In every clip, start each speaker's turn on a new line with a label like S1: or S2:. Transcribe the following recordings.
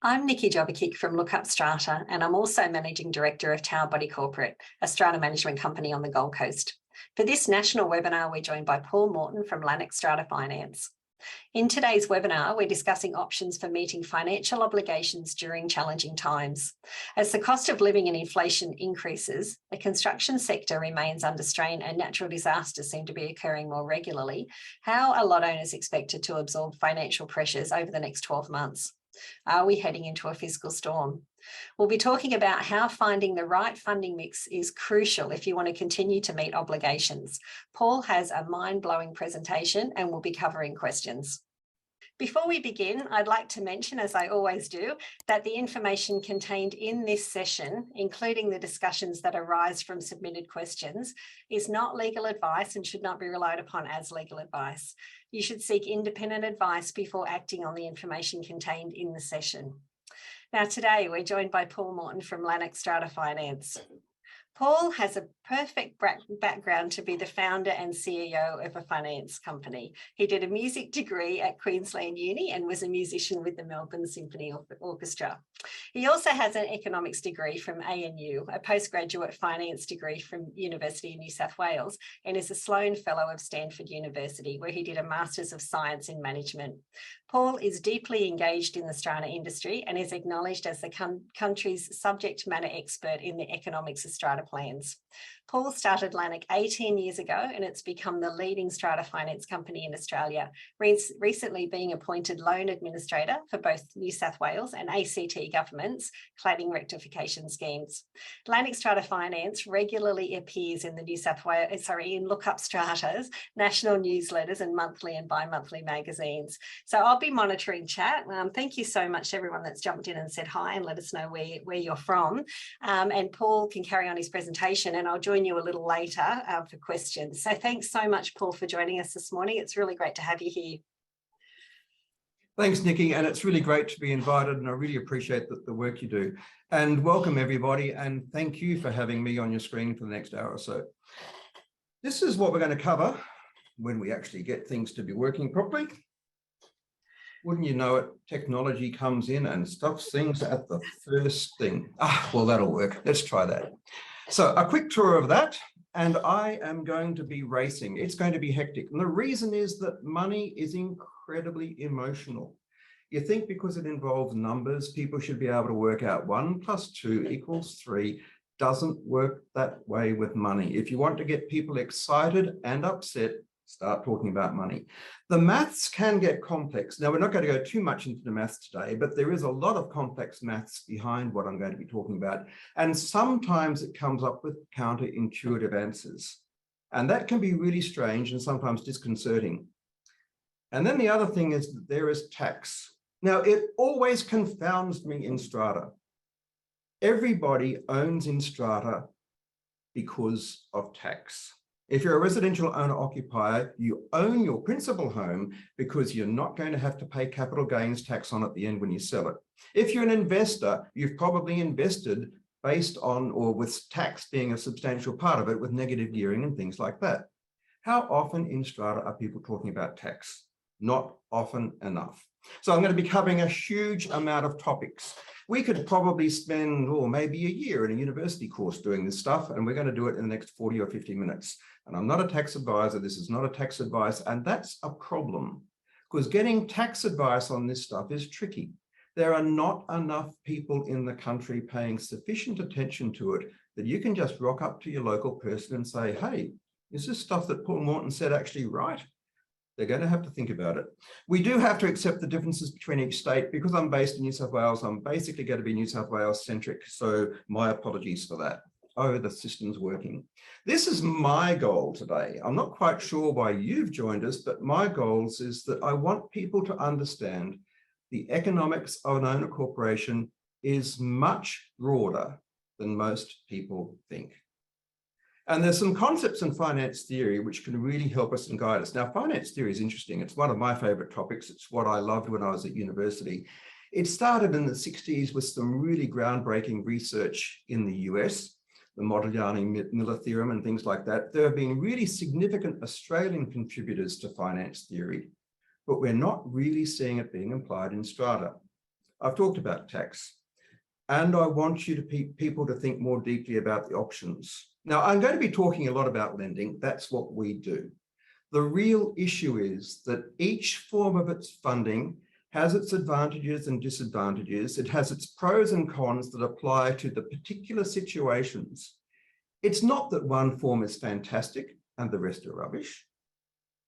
S1: I'm Nikki Jovicic from LookUpStrata, and I'm also Managing Director of Tower Body Corporate, a strata management company on the Gold Coast. For this national webinar, we're joined by Paul Morton from Lannock Strata Finance. In today's webinar, we're discussing options for meeting financial obligations during challenging times. As the cost of living and inflation increases, the construction sector remains under strain and natural disasters seem to be occurring more regularly. How are lot owners expected to absorb financial pressures over the next 12 months? Are we heading into a fiscal storm? We'll be talking about how finding the right funding mix is crucial if you want to continue to meet obligations. Paul has a mind-blowing presentation and we'll be covering questions. Before we begin, I'd like to mention, as I always do, that the information contained in this session, including the discussions that arise from submitted questions, is not legal advice and should not be relied upon as legal advice. You should seek independent advice before acting on the information contained in the session. Now, today we're joined by Paul Morton from Lannock Strata Finance. Paul has a perfect background to be the founder and CEO of a finance company. He did a music degree at Queensland Uni and was a musician with the Melbourne Symphony Orchestra. He also has an economics degree from ANU, a postgraduate finance degree from University of New South Wales, and is a Sloan Fellow of Stanford University, where he did a Masters of Science in Management. Paul is deeply engaged in the strata industry and is acknowledged as the country's subject matter expert in the economics of strata plans. Paul started Lannock 18 years ago and it's become the leading strata finance company in Australia, recently being appointed loan administrator for both New South Wales and ACT governments' cladding rectification schemes. Lannock Strata Finance regularly appears in the in LookUpStrata's national newsletters and monthly and bi-monthly magazines. So I'll be monitoring chat. Thank you so much to everyone that's jumped in and said hi and let us know where you're from. And Paul can carry on his presentation and I'll join you a little later for questions. So thanks so much, Paul, for joining us this morning. It's really great to have you here.
S2: Thanks, Nikki, and it's really great to be invited and I really appreciate the work you do. And welcome everybody, and thank you for having me on your screen for the next hour or so. This is what we're going to cover when we actually get things to be working properly. Wouldn't you know it, technology comes in and stuffs things at the first thing. Well, that'll work. Let's try that. So a quick tour of that, and I am going to be racing. It's going to be hectic. And the reason is that money is incredibly emotional. You think because it involves numbers, people should be able to work out 1 + 2 = 3. Doesn't work that way with money. If you want to get people excited and upset, start talking about money. The maths can get complex. Now, we're not going to go too much into the maths today, but there is a lot of complex maths behind what I'm going to be talking about. And sometimes it comes up with counterintuitive answers. And that can be really strange and sometimes disconcerting. And then the other thing is that there is tax. Now, it always confounds me in strata. Everybody owns in strata because of tax. If you're a residential owner-occupier, you own your principal home because you're not going to have to pay capital gains tax on at the end when you sell it. If you're an investor, you've probably invested based on or with tax being a substantial part of it with negative gearing and things like that. How often in strata are people talking about tax? Not often enough. So I'm going to be covering a huge amount of topics. We could probably spend, maybe a year in a university course doing this stuff, and we're going to do it in the next 40 or 50 minutes. And I'm not a tax advisor. This is not a tax advice, and that's a problem because getting tax advice on this stuff is tricky. There are not enough people in the country paying sufficient attention to it that you can just rock up to your local person and say, hey, is this stuff that Paul Morton said actually right? They're going to have to think about it. We do have to accept the differences between each state. Because I'm based in New South Wales, I'm basically going to be New South Wales centric. So my apologies for that. Oh, the system's working. This is my goal today. I'm not quite sure why you've joined us, but my goals is that I want people to understand the economics of an owner corporation is much broader than most people think. And there's some concepts in finance theory which can really help us and guide us. Now, finance theory is interesting. It's one of my favorite topics. It's what I loved when I was at university. It started in the 60s with some really groundbreaking research in the US, the Modigliani-Miller theorem and things like that. There have been really significant Australian contributors to finance theory, but we're not really seeing it being applied in strata. I've talked about tax, and I want you to people to think more deeply about the options. Now, I'm going to be talking a lot about lending. That's what we do. The real issue is that each form of its funding has its advantages and disadvantages. It has its pros and cons that apply to the particular situations. It's not that one form is fantastic and the rest are rubbish.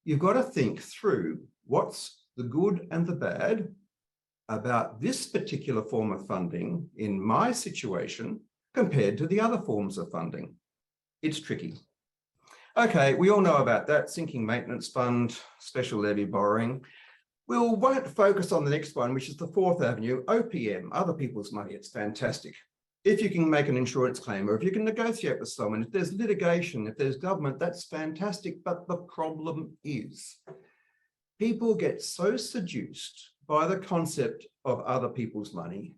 S2: You've got to think through what's the good and the bad about this particular form of funding in my situation compared to the other forms of funding. It's tricky. Okay, we all know about that, sinking maintenance fund, special levy borrowing. We won't focus on the next one, which is the fourth avenue, OPM, other people's money. It's fantastic. If you can make an insurance claim, or if you can negotiate with someone, if there's litigation, if there's government, that's fantastic. But the problem is people get so seduced by the concept of other people's money.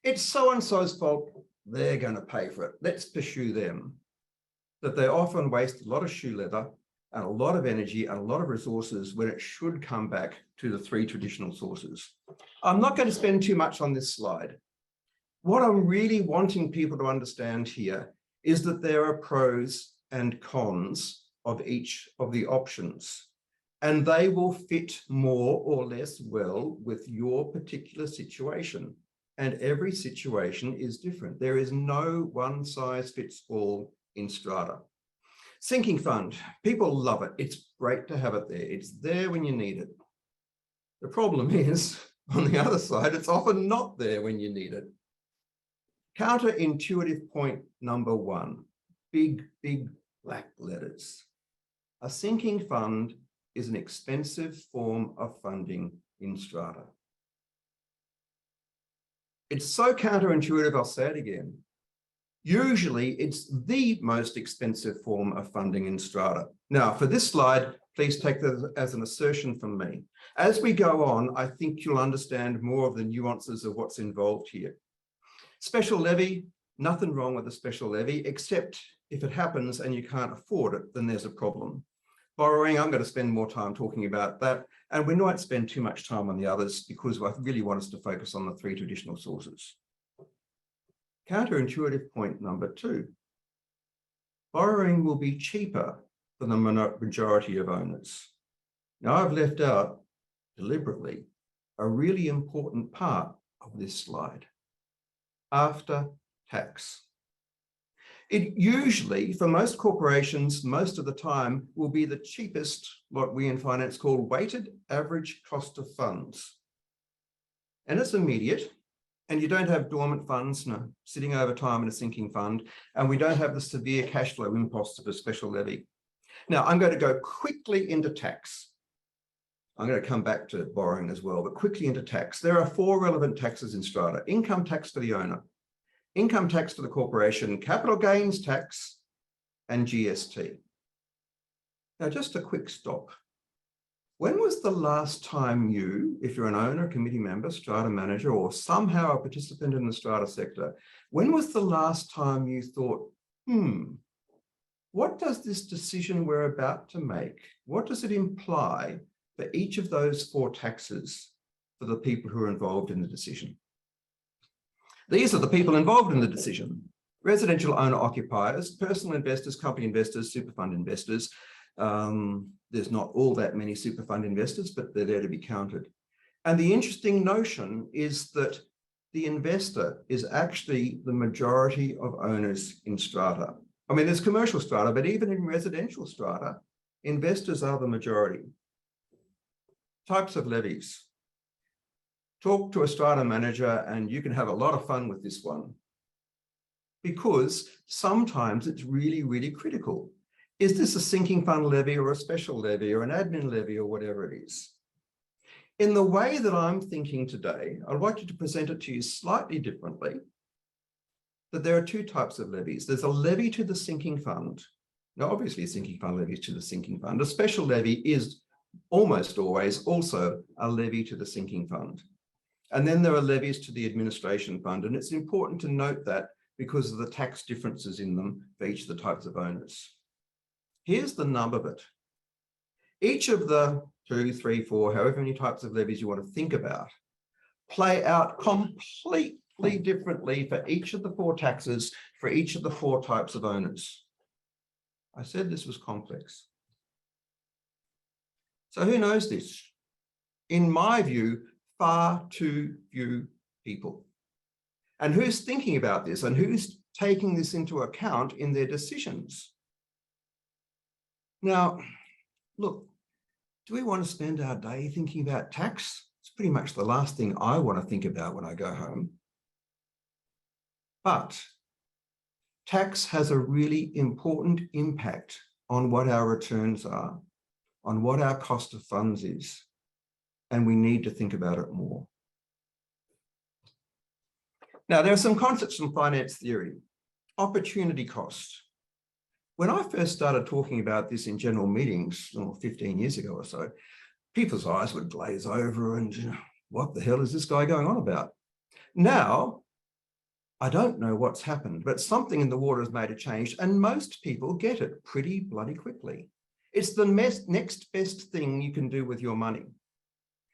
S2: It's so-and-so's fault, they're going to pay for it. Let's pursue them. That they often waste a lot of shoe leather and a lot of energy and a lot of resources when it should come back to the three traditional sources. I'm not going to spend too much on this slide. What I'm really wanting people to understand here is that there are pros and cons of each of the options, and they will fit more or less well with your particular situation. And every situation is different. There is no one size fits all in strata. Sinking fund, people love it. It's great to have it there. It's there when you need it. The problem is, on the other side, it's often not there when you need it. Counterintuitive point number one, big black letters. A sinking fund is an expensive form of funding in strata. It's so counterintuitive, I'll say it again. Usually it's the most expensive form of funding in strata. Now, for this slide, please take that as an assertion from me. As we go on, I think you'll understand more of the nuances of what's involved here. Special levy, nothing wrong with a special levy, except if it happens and you can't afford it, then there's a problem. Borrowing, I'm going to spend more time talking about that, and we won't spend too much time on the others because I really want us to focus on the three traditional sources. Counterintuitive point number two, borrowing will be cheaper for the majority of owners. Now, I've left out deliberately a really important part of this slide. After tax. It usually, for most corporations, most of the time, will be the cheapest, what we in finance call weighted average cost of funds. And it's immediate, and you don't have dormant funds sitting over time in a sinking fund, and we don't have the severe cash flow imposts of a special levy. Now, I'm going to go quickly into tax. I'm going to come back to borrowing as well, but quickly into tax. There are four relevant taxes in strata: income tax for the owner, income tax for the corporation, capital gains tax, and GST. Now, just a quick stop. When was the last time you, if you're an owner, committee member, strata manager, or somehow a participant in the strata sector, when was the last time you thought, what does this decision we're about to make, what does it imply for each of those four taxes for the people who are involved in the decision? These are the people involved in the decision: residential owner occupiers, personal investors, company investors, super fund investors. There's not all that many super fund investors, but they're there to be counted. And the interesting notion is that the investor is actually the majority of owners in strata. I mean, there's commercial strata, but even in residential strata, investors are the majority. Types of levies. Talk to a strata manager and you can have a lot of fun with this one, because sometimes it's really critical. Is this a sinking fund levy or a special levy or an admin levy or whatever it is? In the way that I'm thinking today, I'd like to present it to you slightly differently, that there are two types of levies. There's a levy to the sinking fund. Now, obviously, a sinking fund levy is to the sinking fund. A special levy is almost always also a levy to the sinking fund. And then there are levies to the administration fund. And it's important to note that because of the tax differences in them for each of the types of owners. Here's the nub of it. Each of the 2, 3, 4, however many types of levies you want to think about play out completely differently for each of the 4 taxes for each of the 4 types of owners. I said this was complex. So who knows this? In my view, far too few people. And who's thinking about this and who's taking this into account in their decisions? Now, look, do we want to spend our day thinking about tax? It's pretty much the last thing I want to think about when I go home. But tax has a really important impact on what our returns are, on what our cost of funds is, and we need to think about it more. Now, there are some concepts from finance theory. Opportunity cost. When I first started talking about this in general meetings 15 years ago or so, people's eyes would glaze over and, what the hell is this guy going on about? Now, I don't know what's happened, but something in the water has made a change, and most people get it pretty bloody quickly. It's the next best thing you can do with your money.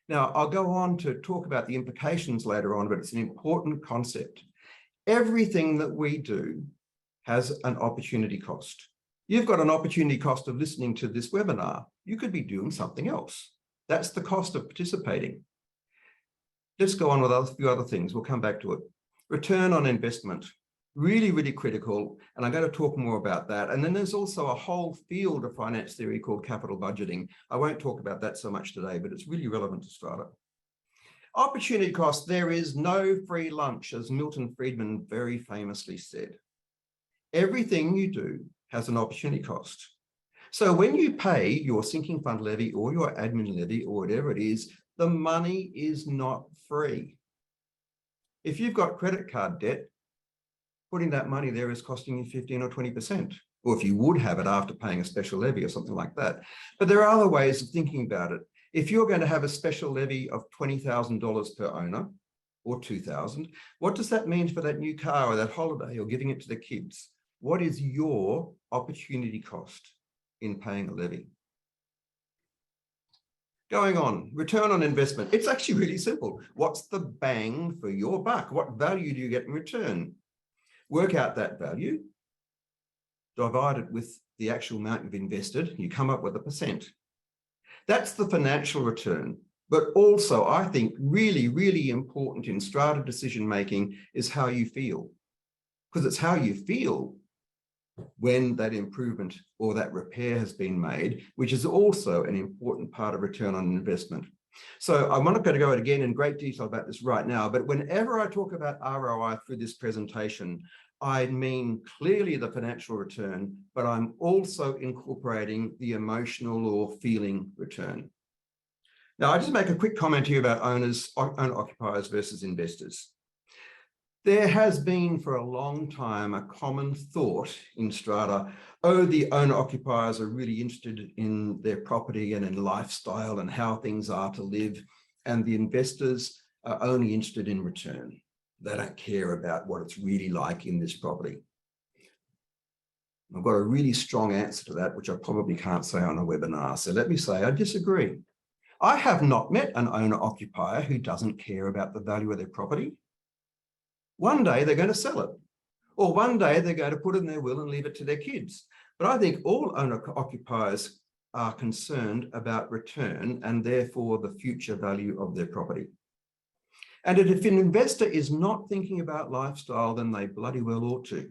S2: Now, I'll go on to talk about the implications later on, but it's an important concept. Everything that we do has an opportunity cost. You've got an opportunity cost of listening to this webinar. You could be doing something else. That's the cost of participating. Let's go on with a few other things. We'll come back to it. Return on investment. Really, really critical. And I'm going to talk more about that. And then there's also a whole field of finance theory called capital budgeting. I won't talk about that so much today, but it's really relevant to Strata. Opportunity cost. There is no free lunch, as Milton Friedman very famously said. Everything you do has an opportunity cost. So when you pay your sinking fund levy or your admin levy or whatever it is, the money is not free. If you've got credit card debt, putting that money there is costing you 15 or 20%, or if you would have it after paying a special levy or something like that. But there are other ways of thinking about it. If you're going to have a special levy of $20,000 per owner or $2,000, what does that mean for that new car or that holiday or giving it to the kids? What is your opportunity cost in paying a levy? Going on, return on investment. It's actually really simple. What's the bang for your buck? What value do you get in return? Work out that value, divide it with the actual amount you've invested, you come up with a percent. That's the financial return. But also, I think really, really important in strata decision making is how you feel. Because it's how you feel when that improvement or that repair has been made, which is also an important part of return on investment. So I'm not going to go again in great detail about this right now, but whenever I talk about ROI through this presentation, I mean clearly the financial return, but I'm also incorporating the emotional or feeling return. Now, I just make a quick comment here about owner-occupiers versus investors. There has been for a long time a common thought in strata, oh, the owner-occupiers are really interested in their property and in lifestyle and how things are to live, and the investors are only interested in return. They don't care about what it's really like in this property. I've got a really strong answer to that, which I probably can't say on a webinar. So let me say I disagree. I have not met an owner-occupier who doesn't care about the value of their property. One day they're going to sell it, or one day they're going to put it in their will and leave it to their kids. But I think all owner-occupiers are concerned about return and therefore the future value of their property. And if an investor is not thinking about lifestyle, then they bloody well ought to.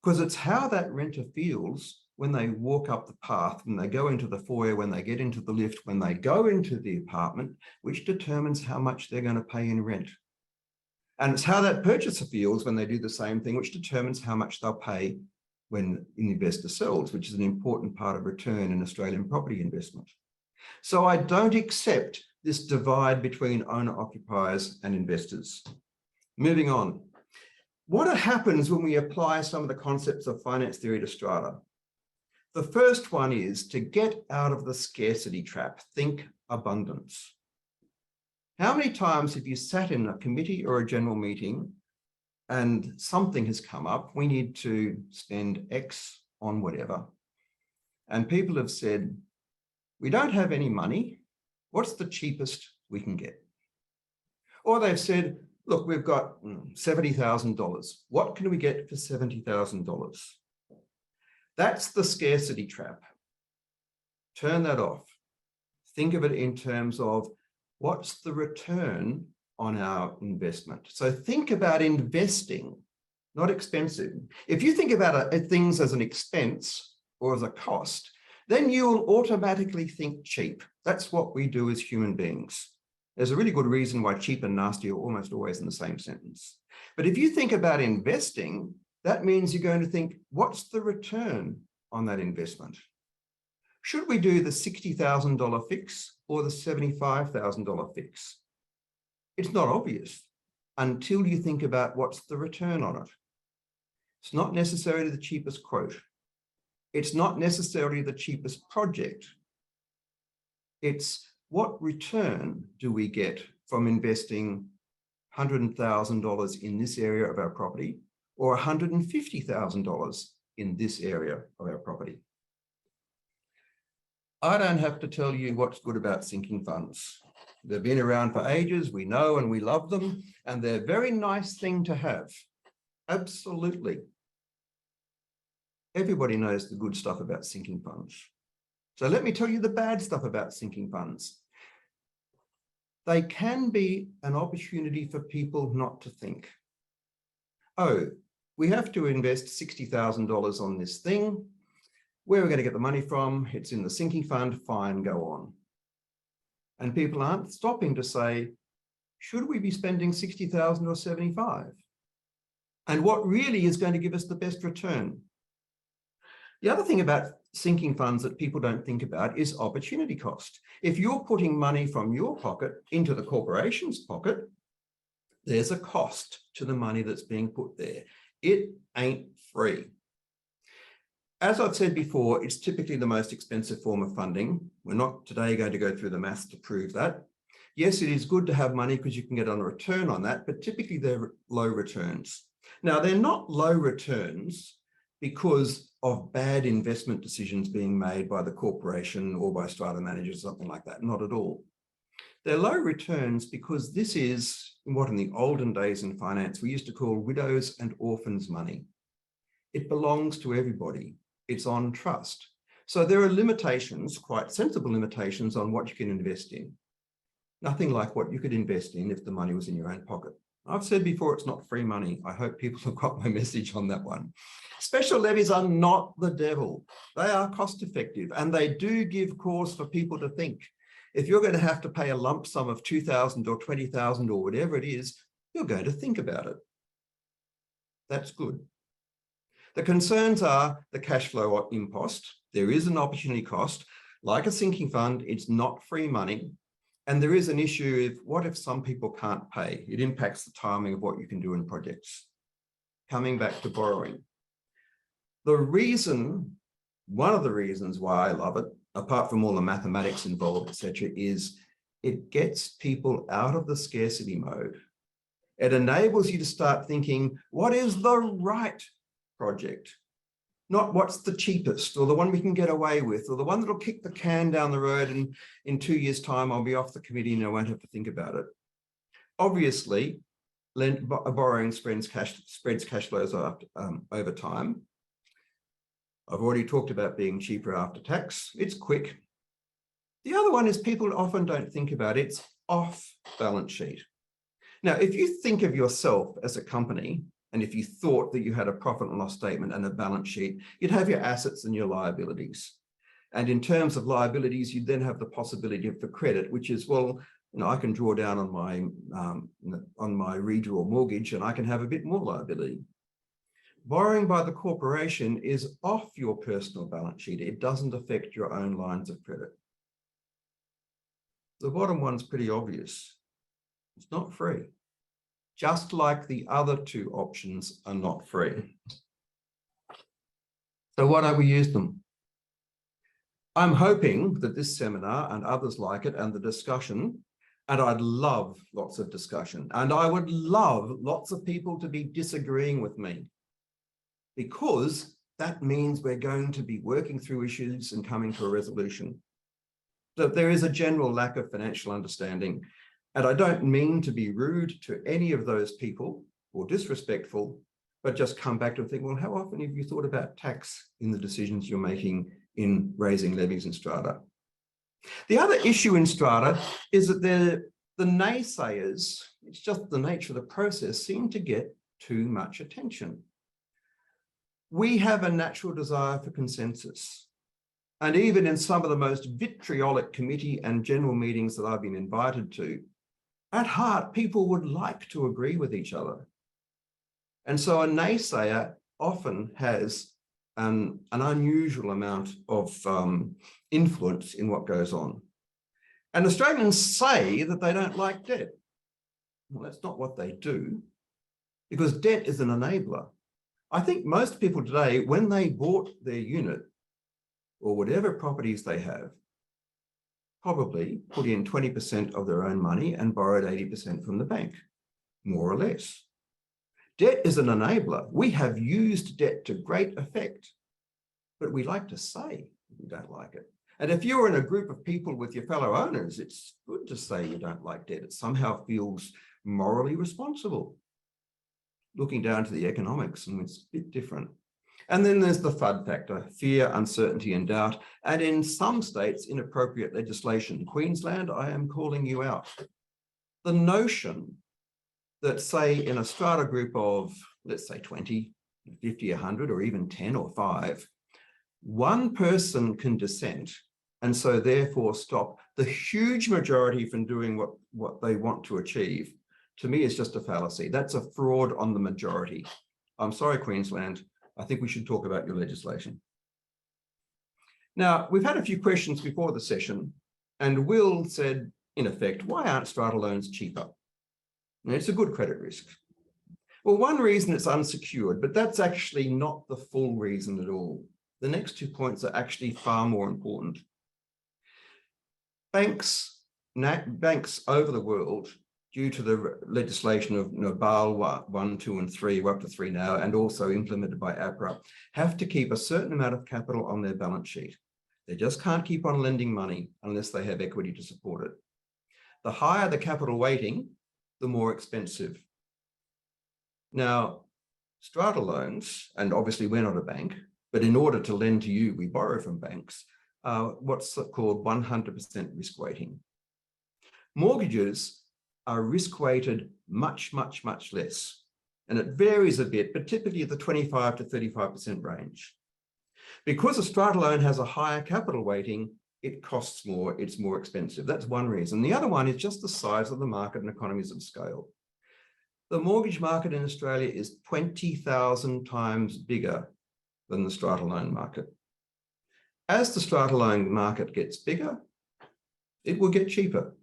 S2: Because it's how that renter feels when they walk up the path, when they go into the foyer, when they get into the lift, when they go into the apartment, which determines how much they're going to pay in rent. And it's how that purchaser feels when they do the same thing, which determines how much they'll pay when an investor sells, which is an important part of return in Australian property investment. So I don't accept this divide between owner-occupiers and investors. Moving on. What happens when we apply some of the concepts of finance theory to strata? The first one is to get out of the scarcity trap, think abundance. How many times have you sat in a committee or a general meeting and something has come up, we need to spend X on whatever, and people have said, we don't have any money, what's the cheapest we can get? Or they've said, look, we've got $70,000. What can we get for $70,000? That's the scarcity trap. Turn that off. Think of it in terms of what's the return on our investment. So think about investing, not expensive. If you think about things as an expense or as a cost, then you'll automatically think cheap. That's what we do as human beings. There's a really good reason why cheap and nasty are almost always in the same sentence. But if you think about investing, that means you're going to think, what's the return on that investment? Should we do the $60,000 fix or the $75,000 fix? It's not obvious until you think about what's the return on it. It's not necessarily the cheapest quote. It's not necessarily the cheapest project. It's what return do we get from investing $100,000 in this area of our property or $150,000 in this area of our property? I don't have to tell you what's good about sinking funds. They've been around for ages. We know and we love them, and they're a very nice thing to have. Absolutely. Everybody knows the good stuff about sinking funds. So let me tell you the bad stuff about sinking funds. They can be an opportunity for people not to think, oh, we have to invest $60,000 on this thing. Where are we going to get the money from? It's in the sinking fund. Fine, go on. And people aren't stopping to say, should we be spending 60,000 or 75? And what really is going to give us the best return? The other thing about sinking funds that people don't think about is opportunity cost. If you're putting money from your pocket into the corporation's pocket, there's a cost to the money that's being put there. It ain't free. As I've said before, it's typically the most expensive form of funding. We're not today going to go through the maths to prove that. Yes, it is good to have money because you can get on a return on that, but typically they're low returns. Now, they're not low returns because of bad investment decisions being made by the corporation or by strata managers, something like that. Not at all. They're low returns because this is what in the olden days in finance we used to call widows and orphans money. It belongs to everybody. It's on trust. So there are limitations, quite sensible limitations on what you can invest in. Nothing like what you could invest in if the money was in your own pocket. I've said before, it's not free money. I hope people have got my message on that one. Special levies are not the devil. They are cost effective and they do give cause for people to think. If you're going to have to pay a lump sum of 2,000 or 20,000 or whatever it is, you're going to think about it. That's good. The concerns are the cash flow impost. There is an opportunity cost. Like a sinking fund, it's not free money. And there is an issue of what if some people can't pay? It impacts the timing of what you can do in projects. Coming back to borrowing. One of the reasons why I love it, apart from all the mathematics involved, etc., is it gets people out of the scarcity mode. It enables you to start thinking, what is the right project? Not what's the cheapest or the one we can get away with or the one that'll kick the can down the road and in 2 years' time I'll be off the committee and I won't have to think about it. Obviously, borrowing spreads cash flows over time. I've already talked about being cheaper after tax. It's quick. The other one is people often don't think about it's off balance sheet. Now, if you think of yourself as a company, and if you thought that you had a profit and loss statement and a balance sheet, you'd have your assets and your liabilities. And in terms of liabilities, you'd then have the possibility for credit, which is, well, you know, I can draw down on my redraw mortgage and I can have a bit more liability. Borrowing by the corporation is off your personal balance sheet. It doesn't affect your own lines of credit. The bottom one's pretty obvious. It's not free. Just like the other two options are not free. So why don't we use them? I'm hoping that this seminar and others like it and the discussion, and I'd love lots of discussion, and I would love lots of people to be disagreeing with me, because that means we're going to be working through issues and coming to a resolution. So there is a general lack of financial understanding. And I don't mean to be rude to any of those people or disrespectful, but just come back to think, well, how often have you thought about tax in the decisions you're making in raising levies in strata? The other issue in strata is that the naysayers, it's just the nature of the process, seem to get too much attention. We have a natural desire for consensus. And even in some of the most vitriolic committee and general meetings that I've been invited to, at heart, people would like to agree with each other. And so a naysayer often has an unusual amount of influence in what goes on. And Australians say that they don't like debt. Well, that's not what they do, because debt is an enabler. I think most people today, when they bought their unit or whatever properties they have, probably put in 20% of their own money and borrowed 80% from the bank, more or less. Debt is an enabler. We have used debt to great effect, but we like to say we don't like it. And if you're in a group of people with your fellow owners, it's good to say you don't like debt. It somehow feels morally responsible. Looking down to the economics, and it's a bit different. And then there's the FUD factor, fear, uncertainty, and doubt. And in some states, inappropriate legislation. Queensland, I am calling you out. The notion that, say, in a strata group of, let's say 20, 50, 100, or even 10 or 5, one person can dissent and so therefore stop the huge majority from doing what they want to achieve, to me is just a fallacy. That's a fraud on the majority. I'm sorry, Queensland. I think we should talk about your legislation. Now, we've had a few questions before the session, and Will said, in effect, why aren't strata loans cheaper? And it's a good credit risk. Well, one reason it's unsecured, but that's actually not the full reason at all. The next 2 points are actually far more important. Banks over the world, due to the legislation of Basel 1, 2, and 3, we're up to 3 now, and also implemented by APRA, have to keep a certain amount of capital on their balance sheet. They just can't keep on lending money unless they have equity to support it. The higher the capital weighting, the more expensive. Now, strata loans, and obviously we're not a bank, but in order to lend to you, we borrow from banks, what's called 100% risk weighting. Mortgages are risk weighted much, much, much less. And it varies a bit, but typically at the 25 to 35% range. Because a strata loan has a higher capital weighting, it costs more, it's more expensive. That's one reason. The other one is just the size of the market and economies of scale. The mortgage market in Australia is 20,000 times bigger than the strata loan market. As the strata loan market gets bigger, it will get cheaper.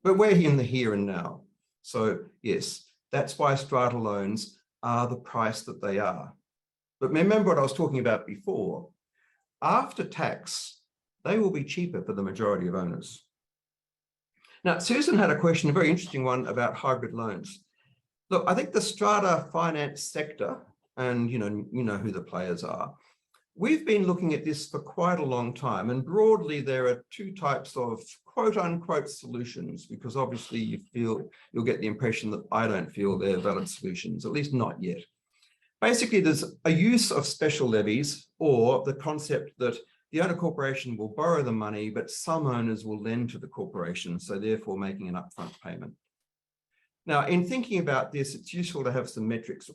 S2: But we're in the here and now. So yes, that's why strata loans are the price that they are. But remember what I was talking about before. After tax, they will be cheaper for the majority of owners. Now, Susan had a question, a very interesting one about hybrid loans. Look, I think the strata finance sector, and you know who the players are, we've been looking at this for quite a long time, and broadly there are 2 types of quote unquote solutions, because obviously you'll get the impression that I don't feel they're valid solutions, at least not yet. Basically, there's a use of special levies, or the concept that the owner corporation will borrow the money, but some owners will lend to the corporation, so therefore making an upfront payment. Now, in thinking about this, it's useful to have some metrics.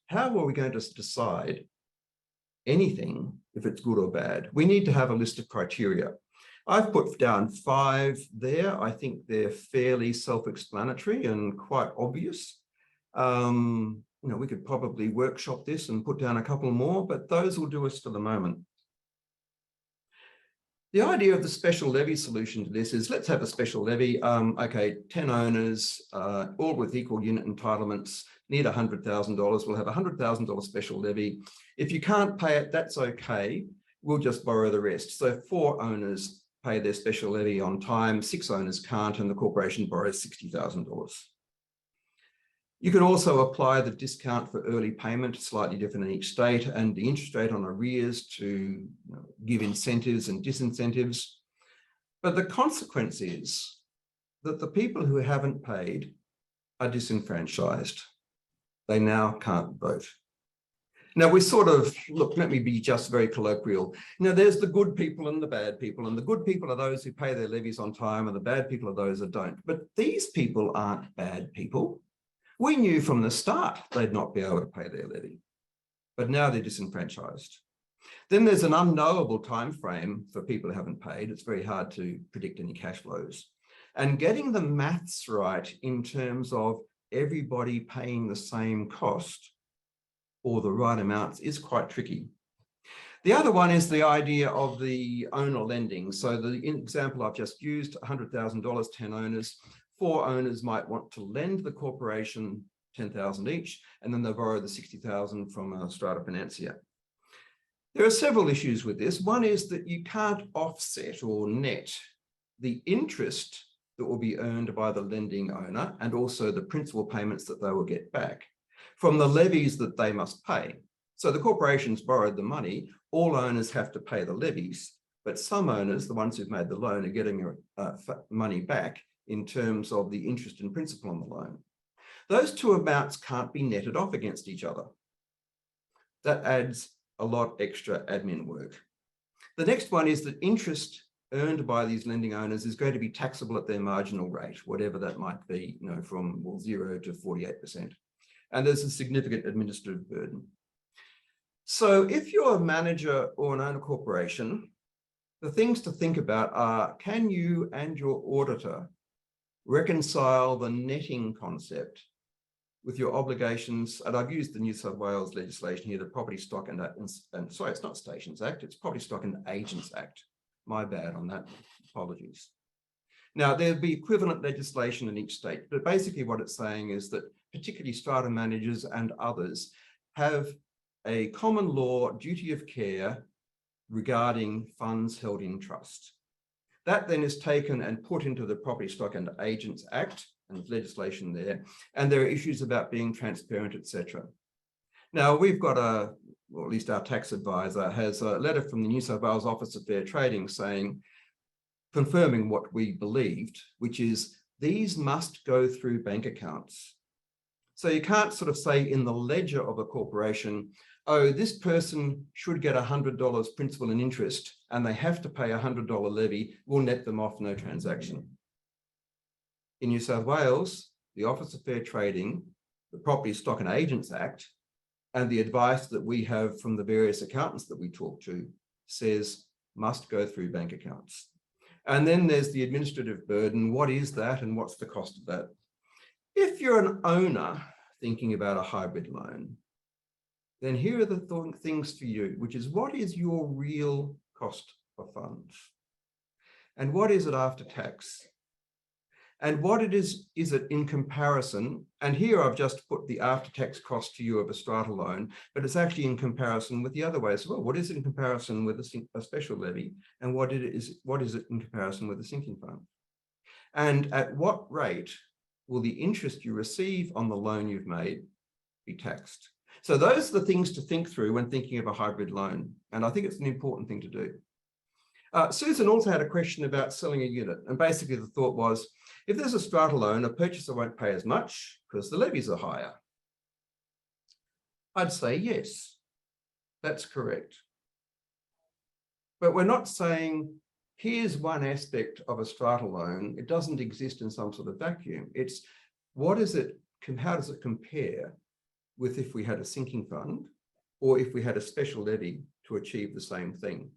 S2: How are we going to decide anything if it's good or bad? We need to have a list of criteria. I've put down 5 there. I think they're fairly self-explanatory and quite obvious. We could probably workshop this and put down a couple more, but those will do us for the moment. The idea of the special levy solution to this is, let's have a special levy. Okay, 10 owners, all with equal unit entitlements, need $100,000. We'll have a $100,000 special levy. If you can't pay it, that's okay. We'll just borrow the rest. So 4 owners pay their special levy on time, 6 owners can't, and the corporation borrows $60,000. You can also apply the discount for early payment, slightly different in each state, and the interest rate on arrears to give incentives and disincentives. But the consequence is that the people who haven't paid are disenfranchised. They now can't vote. Now we sort of, look, let me be just very colloquial. Now there's the good people and the bad people, and the good people are those who pay their levies on time, and the bad people are those that don't. But these people aren't bad people. We knew from the start they'd not be able to pay their levy, but now they're disenfranchised. Then there's an unknowable time frame for people who haven't paid. It's very hard to predict any cash flows. And getting the maths right in terms of everybody paying the same cost or the right amounts is quite tricky. The other one is the idea of the owner lending. So the example I've just used, $100,000, 10 owners, 4 owners might want to lend the corporation 10,000 each, and then they borrow the 60,000 from a strata financier. There are several issues with this. One is that you can't offset or net the interest that will be earned by the lending owner and also the principal payments that they will get back from the levies that they must pay. So the corporation's borrowed the money, all owners have to pay the levies, but some owners, the ones who've made the loan, are getting money back in terms of the interest and principal on the loan. Those two amounts can't be netted off against each other. That adds a lot extra admin work. The next one is that interest earned by these lending owners is going to be taxable at their marginal rate, whatever that might be, you know, from 0 to 48%. And there's a significant administrative burden. So if you're a manager or an owner corporation, the things to think about are, can you and your auditor reconcile the netting concept with your obligations? And I've used the New South Wales legislation here, the Property Stock and sorry, it's not Stations Act, it's Property Stock and Agents Act. My bad on that, apologies. Now, there'll be equivalent legislation in each state, but basically what it's saying is that particularly strata managers and others have a common law duty of care regarding funds held in trust. That then is taken and put into the Property Stock and Agents Act, and there's legislation there, and there are issues about being transparent, etc. Now, we've got or at least our tax advisor has a letter from the New South Wales Office of Fair Trading saying, confirming what we believed, which is these must go through bank accounts. So you can't sort of say in the ledger of a corporation, oh, this person should get $100 principal and interest, and they have to pay $100 levy, we'll net them off, no transaction. In New South Wales, the Office of Fair Trading, the Property Stock and Agents Act, and the advice that we have from the various accountants that we talk to says must go through bank accounts. And then there's the administrative burden. What is that and what's the cost of that? If you're an owner thinking about a hybrid loan, then here are the things for you, which is what is your real cost of funds? And what is it after tax? And what it is it in comparison? And here I've just put the after-tax cost to you of a strata loan, but it's actually in comparison with the other way as well. What is it in comparison with a special levy? And what is it in comparison with a sinking fund? And at what rate will the interest you receive on the loan you've made be taxed? So those are the things to think through when thinking of a hybrid loan. And I think it's an important thing to do. Susan also had a question about selling a unit. And basically the thought was, if there's a strata loan, a purchaser won't pay as much because the levies are higher. I'd say yes, that's correct. But we're not saying, here's one aspect of a strata loan. It doesn't exist in some sort of vacuum. It's how does it compare with if we had a sinking fund or if we had a special levy to achieve the same thing?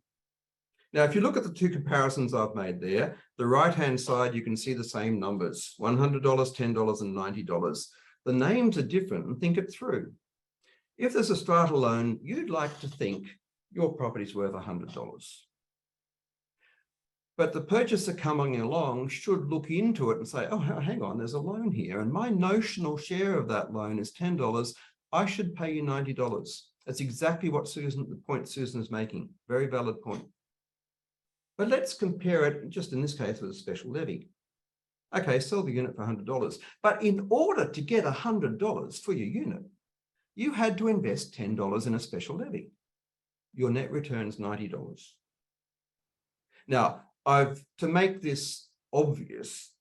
S2: Now, if you look at the two comparisons I've made there, the right-hand side, you can see the same numbers, $100, $10 and $90. The names are different, and think it through. If there's a strata loan, you'd like to think your property's worth $100. But the purchaser coming along should look into it and say, oh, hang on, there's a loan here, and my notional share of that loan is $10. I should pay you $90. That's exactly what the point Susan is making. Very valid point. But let's compare it, just in this case, with a special levy. Okay, sell the unit for $100. But in order to get $100 for your unit, you had to invest $10 in a special levy. Your net return's $90. Now, to make this obvious,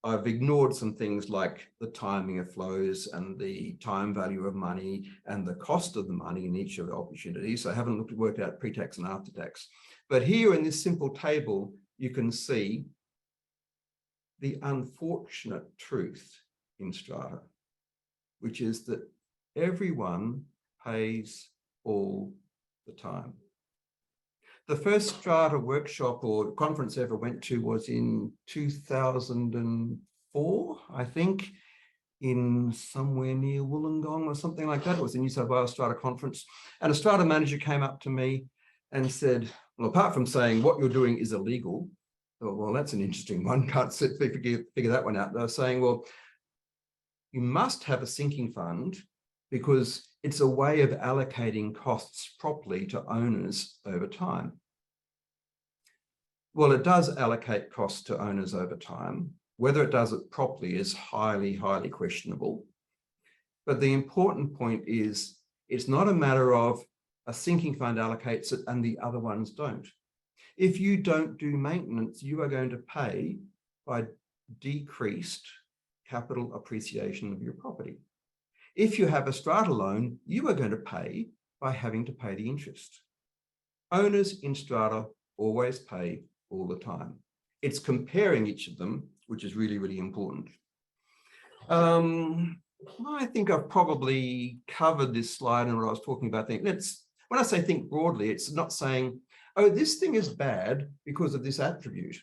S2: I've ignored some things like the timing of flows and the time value of money and the cost of the money in each of the opportunities. So I haven't worked out pre-tax and after-tax. But here in this simple table, you can see the unfortunate truth in strata, which is that everyone pays all the time. The first strata workshop or conference I ever went to was in 2004, I think, in somewhere near Wollongong or something like that. It was the New South Wales Strata Conference. And a strata manager came up to me and said, well, apart from saying what you're doing is illegal, oh, well, that's an interesting one. Can't figure that one out. They were saying, well, you must have a sinking fund because it's a way of allocating costs properly to owners over time. Well, it does allocate costs to owners over time. Whether it does it properly is highly, highly questionable. But the important point is it's not a matter of a sinking fund allocates it and the other ones don't. If you don't do maintenance, you are going to pay by decreased capital appreciation of your property. If you have a strata loan, you are going to pay by having to pay the interest. Owners in strata always pay all the time. It's comparing each of them, which is really, really important. I think I've probably covered this slide and what I was talking about. When I say think broadly, it's not saying, oh, this thing is bad because of this attribute.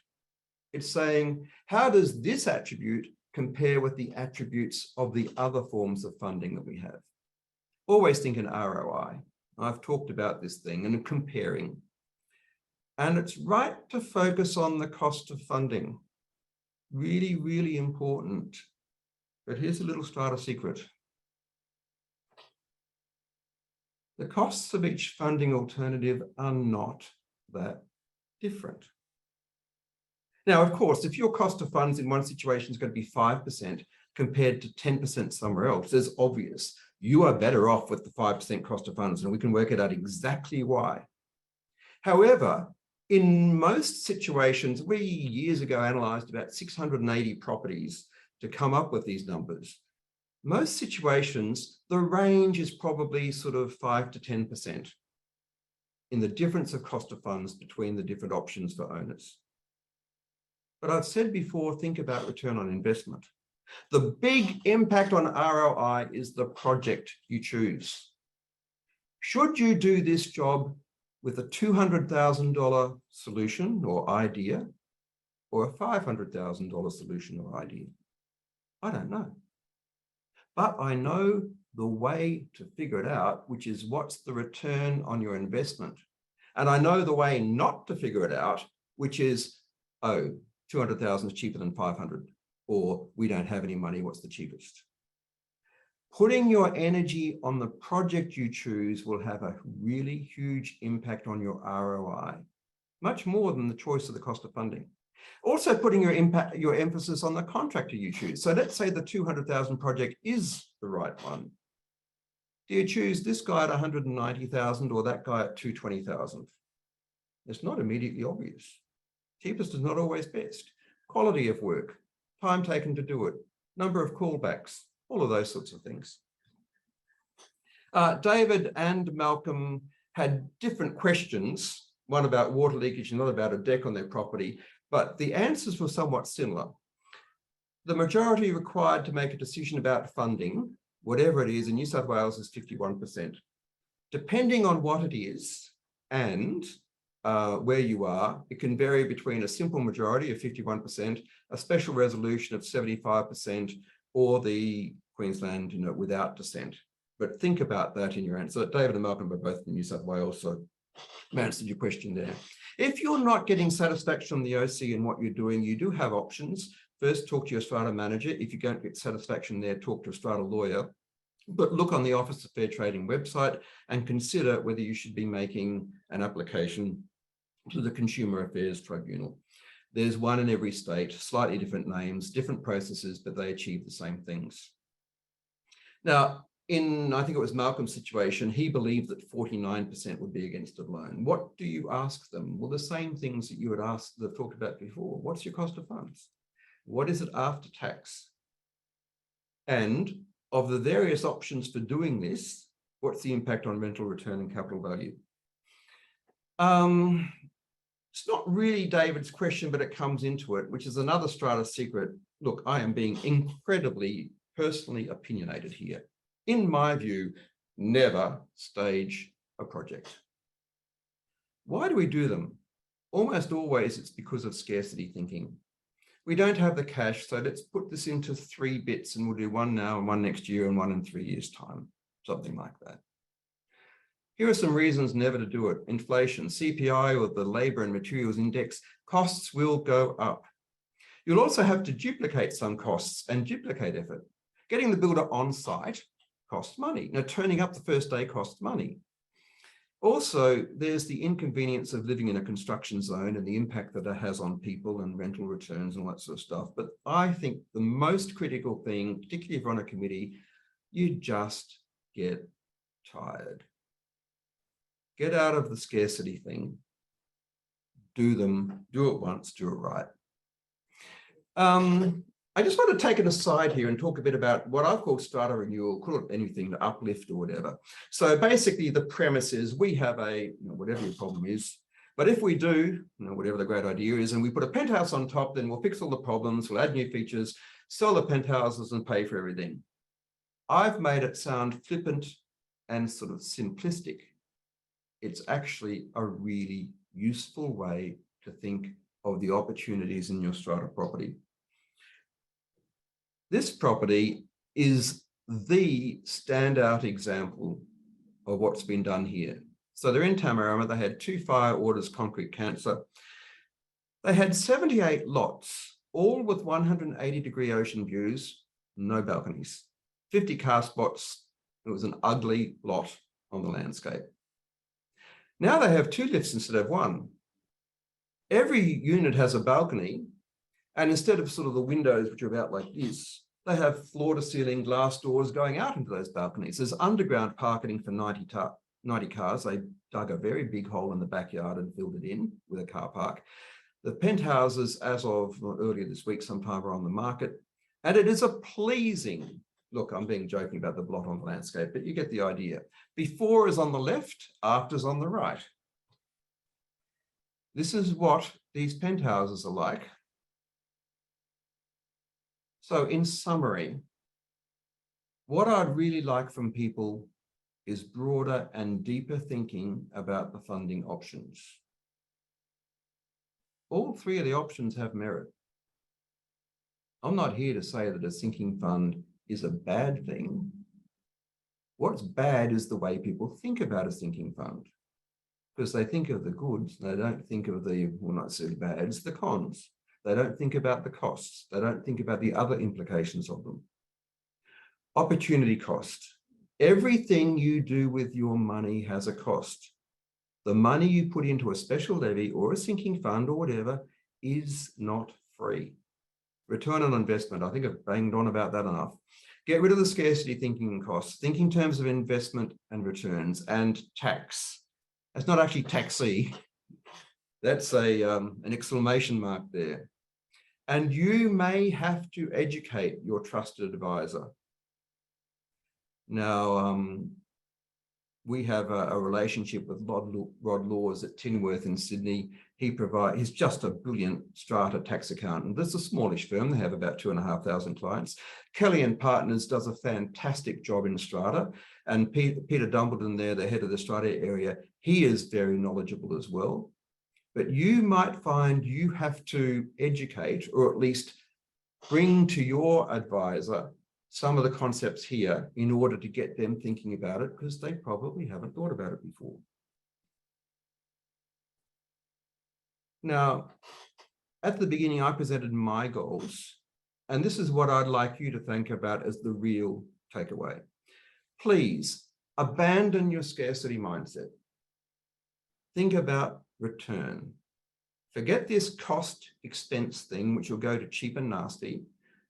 S2: It's saying, how does this attribute compare with the attributes of the other forms of funding that we have? Always think in ROI. I've talked about this thing and comparing. And it's right to focus on the cost of funding. Really, really important. But here's a little strata secret. The costs of each funding alternative are not that different. Now, of course, if your cost of funds in one situation is going to be 5% compared to 10% somewhere else, it's obvious. You are better off with the 5% cost of funds, and we can work it out exactly why. However, in most situations, we years ago analysed about 680 properties to come up with these numbers. Most situations, the range is probably sort of 5 to 10% in the difference of cost of funds between the different options for owners. But I've said before, think about return on investment. The big impact on ROI is the project you choose. Should you do this job with a $200,000 solution or idea, or a $500,000 solution or idea? I don't know. But I know the way to figure it out, which is what's the return on your investment. And I know the way not to figure it out, which is, oh, 200,000 is cheaper than 500, or we don't have any money, what's the cheapest? Putting your energy on the project you choose will have a really huge impact on your ROI, much more than the choice of the cost of funding. Also putting your emphasis on the contractor you choose. So let's say the 200,000 project is the right one. Do you choose this guy at 190,000 or that guy at 220,000? It's not immediately obvious. Cheapest is not always best. Quality of work, time taken to do it, number of callbacks, all of those sorts of things. David and Malcolm had different questions, one about water leakage and another about a deck on their property, but the answers were somewhat similar. The majority required to make a decision about funding, whatever it is, in New South Wales is 51%. Depending on what it is and where you are, it can vary between a simple majority of 51%, a special resolution of 75%, or the Queensland, without dissent. But think about that in your answer. David and Malcolm are both in New South Wales, so I've answered your question there. If you're not getting satisfaction from the OC in what you're doing, you do have options. First, talk to your strata manager. If you don't get satisfaction there, talk to a strata lawyer. But look on the Office of Fair Trading website and consider whether you should be making an application to the Consumer Affairs Tribunal. There's one in every state, slightly different names, different processes, but they achieve the same things. Now, in, I think it was Malcolm's situation, he believed that 49% would be against a loan. What do you ask them? Well, the same things that you had asked, that talked about before. What's your cost of funds? What is it after tax? And of the various options for doing this, what's the impact on rental return and capital value? It's not really David's question, but it comes into it, which is another strata secret. Look, I am being incredibly personally opinionated here. In my view, never stage a project. Why do we do them? Almost always it's because of scarcity thinking. We don't have the cash, so let's put this into 3 bits and we'll do one now and one next year and one in 3 years' time, something like that. Here are some reasons never to do it. Inflation, CPI, or the labour and materials index, costs will go up. You'll also have to duplicate some costs and duplicate effort. Getting the builder on site costs money. Now, turning up the first day costs money. Also, there's the inconvenience of living in a construction zone and the impact that it has on people and rental returns and all that sort of stuff. But I think the most critical thing, particularly if you're on a committee, you just get tired. Get out of the scarcity thing. Do them, do it once, do it right. I just want to take it aside here and talk a bit about what I call strata renewal, call it anything, to uplift or whatever. So basically the premise is we have a, whatever your problem is, but if we do, whatever the great idea is, and we put a penthouse on top, then we'll fix all the problems, we'll add new features, sell the penthouses and pay for everything. I've made it sound flippant and sort of simplistic. It's actually a really useful way to think of the opportunities in your strata property. This property is the standout example of what's been done here. So they're in Tamarama. They had 2 fire orders, concrete cancer. They had 78 lots, all with 180-degree ocean views, no balconies, 50 car spots. It was an ugly lot on the landscape. Now they have 2 lifts instead of 1. Every unit has a balcony, and instead of sort of the windows, which are about like this, they have floor-to-ceiling glass doors going out into those balconies. There's underground parking for 90 cars. They dug a very big hole in the backyard and filled it in with a car park. The penthouses, as of earlier this week, sometime are on the market, and it is a pleasing, look, I'm being joking about the blot on the landscape, but you get the idea. Before is on the left, after is on the right. This is what these penthouses are like. So in summary, what I'd really like from people is broader and deeper thinking about the funding options. All 3 of the options have merit. I'm not here to say that a sinking fund is a bad thing. What's bad is the way people think about a sinking fund, because they think of the goods, they don't think of the, well, not so bad, it's the cons. They don't think about the costs. They don't think about the other implications of them. Opportunity cost. Everything you do with your money has a cost. The money you put into a special levy or a sinking fund or whatever is not free. Return on investment. I think I've banged on about that enough. Get rid of the scarcity thinking and costs. Think in terms of investment and returns and tax. That's not actually taxi. That's an exclamation mark there. And you may have to educate your trusted advisor. Now, we have a relationship with Rod Laws at Tinworth in Sydney. He's just a brilliant strata tax accountant. This is a smallish firm. They have about 2,500 clients. Kelly and Partners does a fantastic job in strata. And Peter Dumbledon there, the head of the strata area, he is very knowledgeable as well. But you might find you have to educate, or at least bring to your advisor some of the concepts here in order to get them thinking about it, because they probably haven't thought about it before. Now, at the beginning, I presented my goals, and this is what I'd like you to think about as the real takeaway. Please abandon your scarcity mindset. Think about return. Forget this cost expense thing, which will go to cheap and nasty.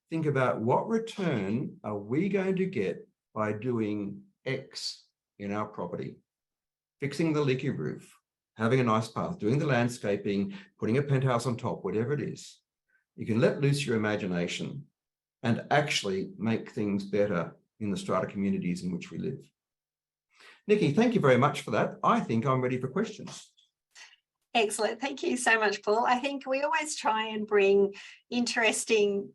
S2: Think about what return are we going to get by doing X in our property, fixing the leaky roof, having a nice path, doing the landscaping, putting a penthouse on top, whatever it is. You can let loose your imagination and actually make things better in the strata communities in which we live. Nikki, thank you very much for that. I think I'm ready for questions.
S1: Excellent. Thank you so much, Paul. I think we always try and bring interesting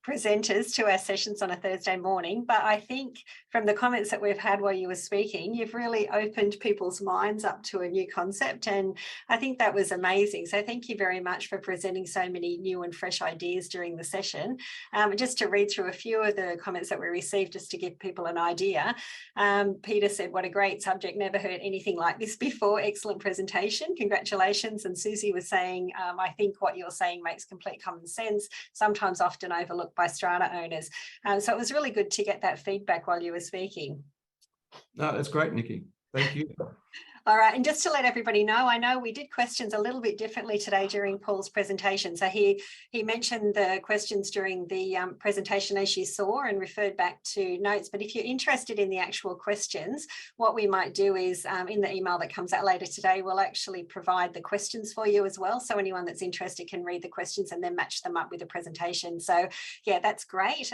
S1: presenters to our sessions on a Thursday morning, but I think from the comments that we've had while you were speaking, you've really opened people's minds up to a new concept, and I think that was amazing. So thank you very much for presenting so many new and fresh ideas during the session. Just to read through a few of the comments that we received, just to give people an idea. Peter said, what a great subject, never heard anything like this before. Excellent presentation, congratulations. And Susie was saying, I think what you're saying makes complete common sense, sometimes often overlooked by strata owners. So it was really good to get that feedback while you were speaking.
S2: No, that's great, Nikki. Thank you.
S1: All right, and just to let everybody know, I know we did questions a little bit differently today during Paul's presentation. So he mentioned the questions during the presentation as you saw and referred back to notes. But if you're interested in the actual questions, what we might do is in the email that comes out later today, we'll actually provide the questions for you as well. So anyone that's interested can read the questions and then match them up with the presentation. So yeah, that's great.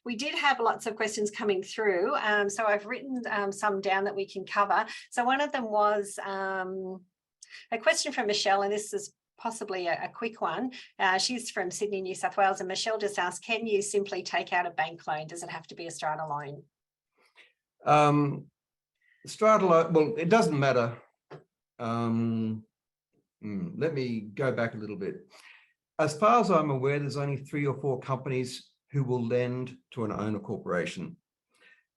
S1: We did have lots of questions coming through. So I've written some down that we can cover. So one of them was a question from Michelle, and this is possibly a quick one. She's from Sydney, New South Wales, and Michelle just asked, can you simply take out a bank loan? Does it have to be a strata loan?
S2: Strata loan, well, it doesn't matter. Let me go back a little bit. As far as I'm aware, there's only 3 or 4 companies who will lend to an owner corporation.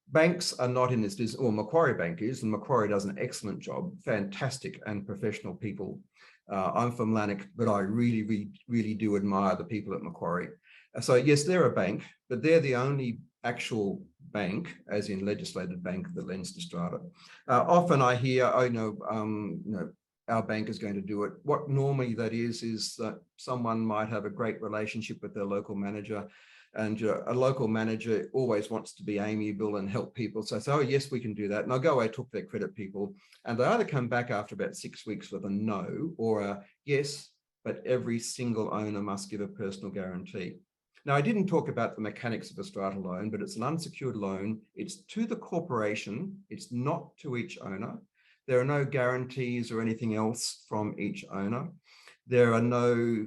S2: Banks are not in this business, or Macquarie Bank is, and Macquarie does an excellent job, fantastic and professional people. I'm from Lannock, but I really do admire the people at Macquarie. So yes, they're a bank, but they're the only actual bank, as in legislated bank, that lends to strata. Often I hear, our bank is going to do it. What normally that is that someone might have a great relationship with their local manager, and a local manager always wants to be amiable and help people. So I say, oh, yes, we can do that. And I'll go away, talk to their credit people, and they either come back after about 6 weeks with a no or a yes, but every single owner must give a personal guarantee. Now, I didn't talk about the mechanics of a strata loan, but it's an unsecured loan. It's to the corporation. It's not to each owner. There are no guarantees or anything else from each owner. There are no...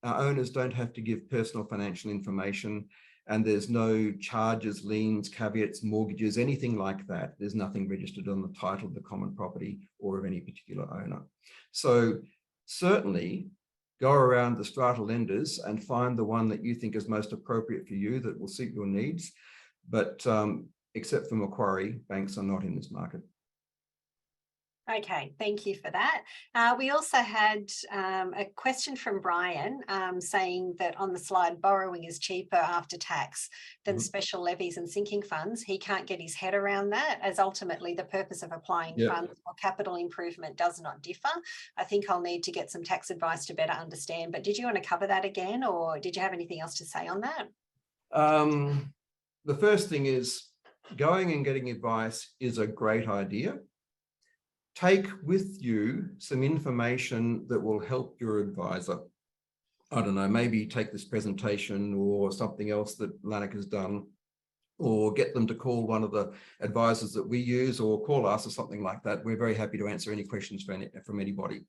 S2: owners don't have to give personal financial information, and there's no charges, liens, caveats, mortgages, anything like that. There's nothing registered on the title of the common property or of any particular owner. So certainly go around the strata lenders and find the one that you think is most appropriate for you, that will suit your needs. But except for Macquarie, banks are not in this market.
S1: Okay, thank you for that. We also had a question from Brian saying that on the slide, borrowing is cheaper after tax than special levies and sinking funds. He can't get his head around that, as ultimately the purpose of applying funds for capital improvement does not differ. I think I'll need to get some tax advice to better understand, but did you want to cover that again, or did you have anything else to say on that?
S2: The first thing is, going and getting advice is a great idea. Take with you some information that will help your advisor. I don't know, maybe take this presentation or something else that Lannock has done, or get them to call one of the advisors that we use, or call us or something like that. We're very happy to answer any questions from anybody.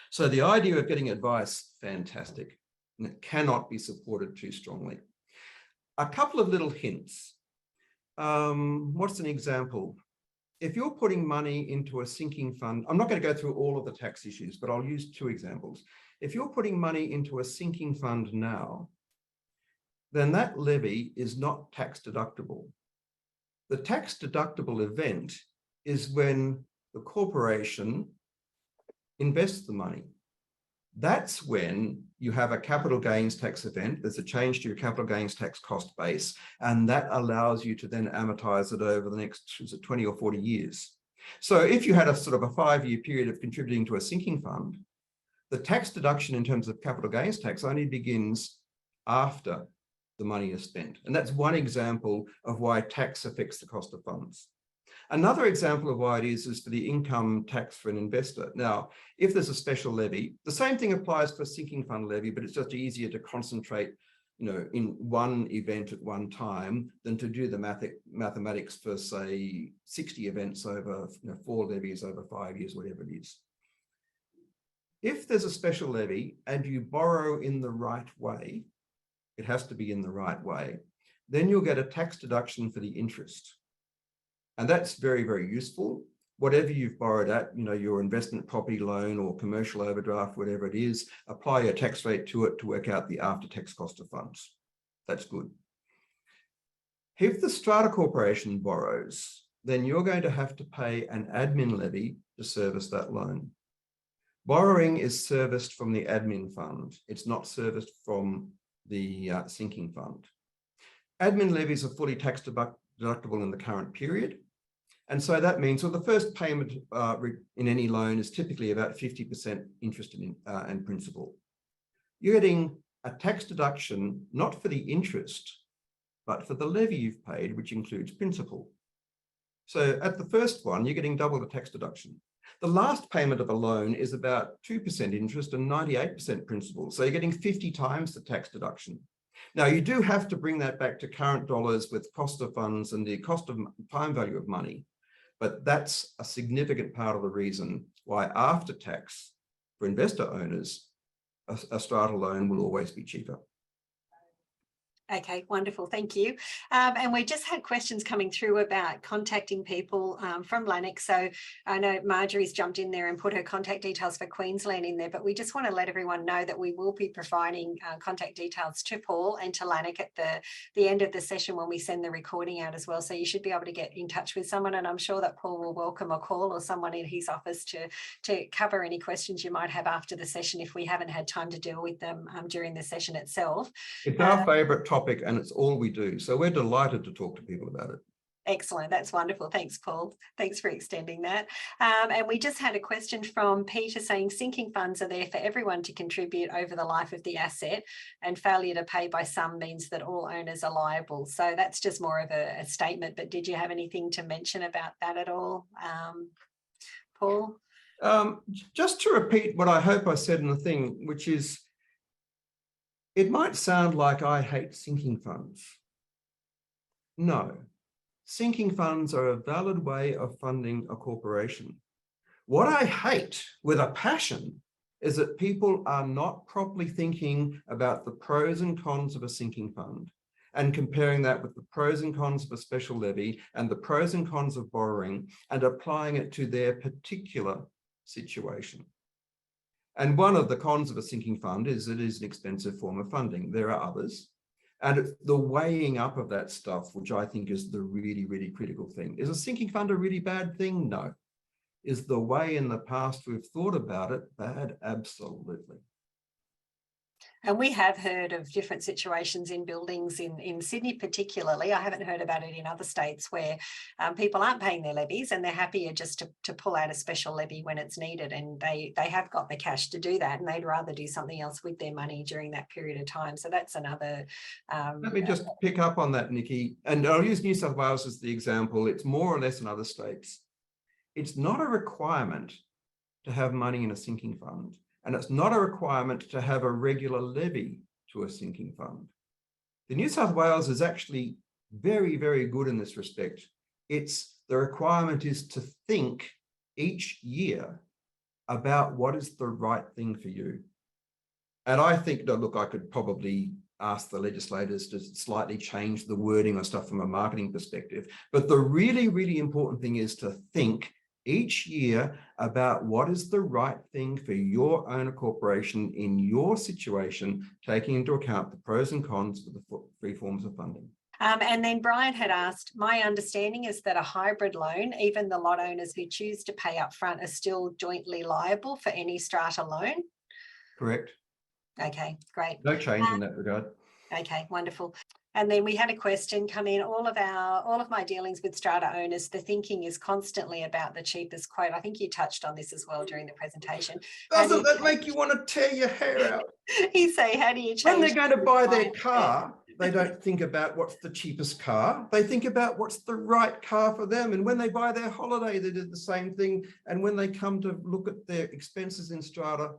S2: So the idea of getting advice, fantastic, and it cannot be supported too strongly. A couple of little hints. What's an example? If you're putting money into a sinking fund, I'm not going to go through all of the tax issues, but I'll use 2 examples. If you're putting money into a sinking fund now, then that levy is not tax deductible. The tax deductible event is when the corporation invests the money. That's when you have a capital gains tax event. There's a change to your capital gains tax cost base, and that allows you to then amortize it over the next 20 or 40 years. So if you had a sort of a 5-year period of contributing to a sinking fund, the tax deduction in terms of capital gains tax only begins after the money is spent. And that's one example of why tax affects the cost of funds. Another example of why it is for the income tax for an investor. Now, if there's a special levy, the same thing applies for a sinking fund levy, but it's just easier to concentrate, in one event at one time than to do the mathematics for, say, 60 events over 4 levies over 5 years, whatever it is. If there's a special levy and you borrow in the right way, it has to be in the right way, then you'll get a tax deduction for the interest. And that's very, very useful. Whatever you've borrowed at, your investment property loan or commercial overdraft, whatever it is, apply a tax rate to it to work out the after-tax cost of funds. That's good. If the strata corporation borrows, then you're going to have to pay an admin levy to service that loan. Borrowing is serviced from the admin fund. It's not serviced from the sinking fund. Admin levies are fully tax deductible in the current period. And so that means, the first payment in any loan is typically about 50% interest and principal. You're getting a tax deduction, not for the interest, but for the levy you've paid, which includes principal. So at the first one, you're getting double the tax deduction. The last payment of a loan is about 2% interest and 98% principal. So you're getting 50 times the tax deduction. Now, you do have to bring that back to current dollars with cost of funds and the cost of time value of money. But that's a significant part of the reason why after tax for investor owners, a strata loan will always be cheaper.
S1: Okay, wonderful. Thank you. And we just had questions coming through about contacting people from Lannock. So I know Marjorie's jumped in there and put her contact details for Queensland in there, but we just want to let everyone know that we will be providing contact details to Paul and to Lannock at the end of the session when we send the recording out as well. So you should be able to get in touch with someone, and I'm sure that Paul will welcome a call or someone in his office to cover any questions you might have after the session if we haven't had time to deal with them during the session itself.
S2: It's our favourite topic, and it's all we do. So we're delighted to talk to people about it.
S1: Excellent. That's wonderful. Thanks, Paul. Thanks for extending that. And we just had a question from Peter saying sinking funds are there for everyone to contribute over the life of the asset, and failure to pay by some means that all owners are liable. So that's just more of a statement, but did you have anything to mention about that at all, Paul?
S2: Just to repeat what I hope I said in the thing, which is, it might sound like I hate sinking funds. No, sinking funds are a valid way of funding a corporation. What I hate with a passion is that people are not properly thinking about the pros and cons of a sinking fund and comparing that with the pros and cons of a special levy and the pros and cons of borrowing and applying it to their particular situation. And one of the cons of a sinking fund is it is an expensive form of funding. There are others. And it's the weighing up of that stuff, which I think is the really, really critical thing. Is a sinking fund a really bad thing? No. Is the way in the past we've thought about it bad? Absolutely.
S1: And we have heard of different situations in buildings in Sydney particularly. I haven't heard about it in other states where people aren't paying their levies and they're happier just to pull out a special levy when it's needed, and they have got the cash to do that, and they'd rather do something else with their money during that period of time. So that's another...
S2: Let me just pick up on that, Nikki, and I'll use New South Wales as the example. It's more or less in other states. It's not a requirement to have money in a sinking fund. And it's not a requirement to have a regular levy to a sinking fund. The New South Wales is actually very, very good in this respect. The requirement is to think each year about what is the right thing for you. And I think, look, I could probably ask the legislators to slightly change the wording or stuff from a marketing perspective. But the really, really important thing is to think each year about what is the right thing for your owner corporation in your situation, taking into account the pros and cons of the three forms of funding.
S1: And then Brian had asked, my understanding is that a hybrid loan, even the lot owners who choose to pay up front are still jointly liable for any strata loan.
S2: Correct.
S1: Okay, great.
S2: No change in that regard.
S1: Okay, wonderful. And then we had a question come in. All of my dealings with strata owners, the thinking is constantly about the cheapest quote. I think you touched on this as well during the presentation.
S2: Doesn't that make you want to tear your hair out?
S1: You say, how do you change?
S2: When they're going to buy their car, They don't think about what's the cheapest car. They think about what's the right car for them. And when they buy their holiday, they do the same thing. And when they come to look at their expenses in Strata,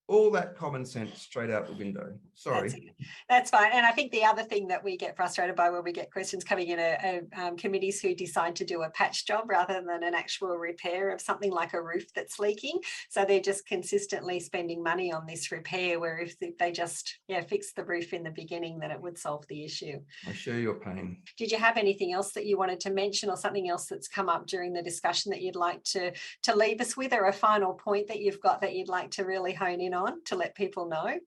S2: all that common sense straight out the window. Sorry.
S1: That's fine. And I think the other thing that we get frustrated by when we get questions coming in are committees who decide to do a patch job rather than an actual repair of something like a roof that's leaking. So they're just consistently spending money on this repair, where if they just fix the roof in the beginning, then it would solve the issue.
S2: I share your pain.
S1: Did you have anything else that you wanted to mention, or something else that's come up during the discussion that you'd like to leave us with, or a final point that you've got that you'd like to really hone in on to let people know?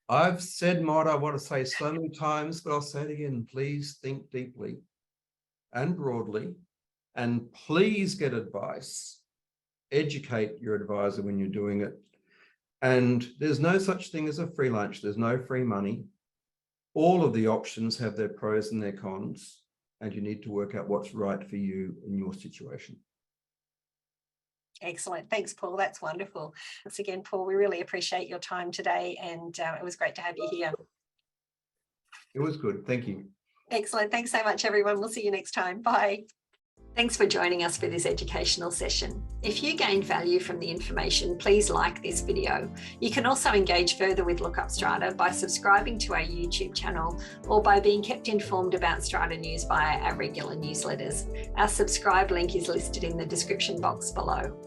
S2: I've said what I want to say so many times, but I'll say it again. Please think deeply and broadly, and please get advice. Educate your advisor when you're doing it. And there's no such thing as a free lunch. There's no free money. All of the options have their pros and their cons, and you need to work out what's right for you in your situation.
S1: Excellent. Thanks, Paul. That's wonderful. Once again, Paul, we really appreciate your time today, and it was great to have you here.
S2: It was good. Thank you.
S1: Excellent. Thanks so much, everyone. We'll see you next time. Bye. Thanks for joining us for this educational session. If you gained value from the information, please like this video. You can also engage further with LookUp Strata by subscribing to our YouTube channel, or by being kept informed about Strata news via our regular newsletters. Our subscribe link is listed in the description box below.